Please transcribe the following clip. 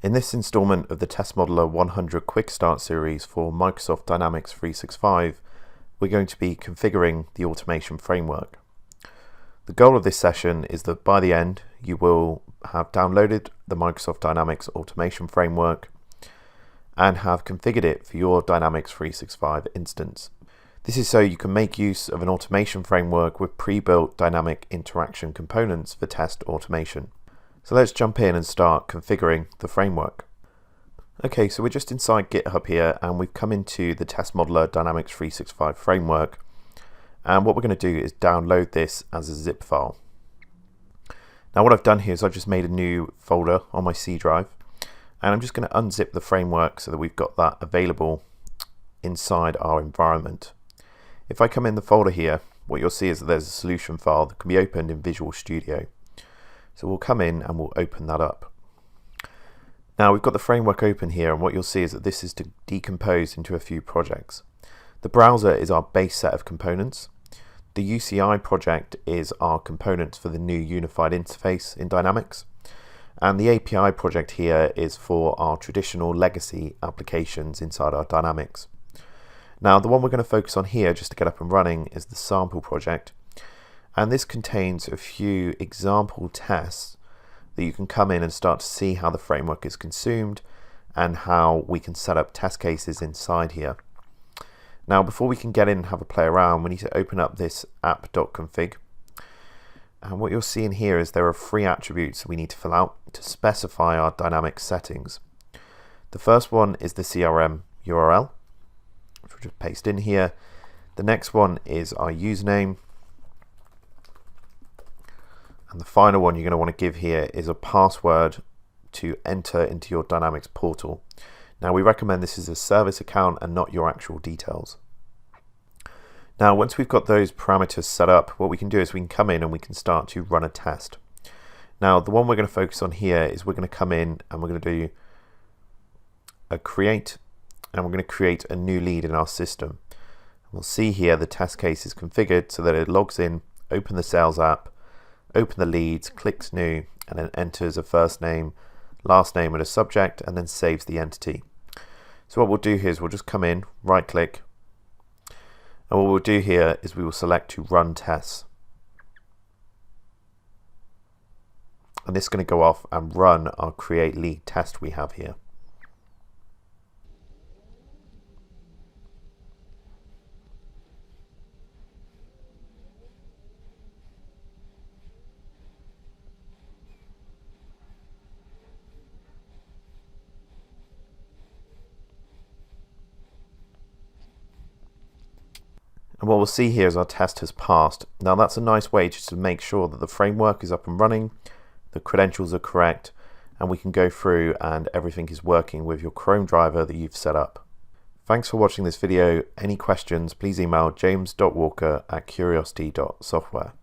In this installment of the Test Modeler 100 Quick Start series for Microsoft Dynamics 365, we're going to be configuring the automation framework. The goal of this session is that by the end you will have downloaded the Microsoft Dynamics automation framework and have configured it for your Dynamics 365 instance. This is so you can make use of an automation framework with pre-built dynamic interaction components for test automation. So let's jump in and start configuring the framework. Okay, so we're just inside GitHub here and we've come into the Test Modeler Dynamics 365 framework. And what we're going to do is download this as a zip file. Now what I've done here is I've just made a new folder on my C drive and I'm just going to unzip the framework so that we've got that available inside our environment. If I come in the folder here, what you'll see is that there's a solution file that can be opened in Visual Studio. So we'll come in and we'll open that up. Now we've got the framework open here, and what you'll see is that this is decomposed into a few projects. The browser is our base set of components. The UCI project is our components for the new unified interface in Dynamics. And the API project here is for our traditional legacy applications inside our Dynamics. Now the one we're going to focus on here just to get up and running is the sample project. And this contains a few example tests that you can come in and start to see how the framework is consumed and how we can set up test cases inside here. Now before we can get in and have a play around, we need to open up this app.config. And what you'll see in here is there are 3 attributes we need to fill out to specify our dynamic settings. The first one is the CRM URL, which we'll just paste in here. The next one is our username. And the final one you're going to want to give here is a password to enter into your Dynamics portal. Now we recommend this is a service account and not your actual details. Now once we've got those parameters set up, what we can do is we can come in and we can start to run a test. Now the one we're going to focus on here is we're going to come in and we're going to do a create, and we're going to create a new lead in our system. We'll see here the test case is configured so that it logs in, open the sales app, open the leads, clicks new, and then enters a first name, last name and a subject, and then saves the entity. So what we'll do here is we'll just come in, right click, and what we'll do here is we will select to run tests. And this is going to go off and run our create lead test we have here. And what we'll see here is our test has passed. Now that's a nice way just to make sure that the framework is up and running, the credentials are correct, and we can go through and everything is working with your Chrome driver that you've set up. Thanks for watching this video. Any questions, please email james.walker@curiosity.software.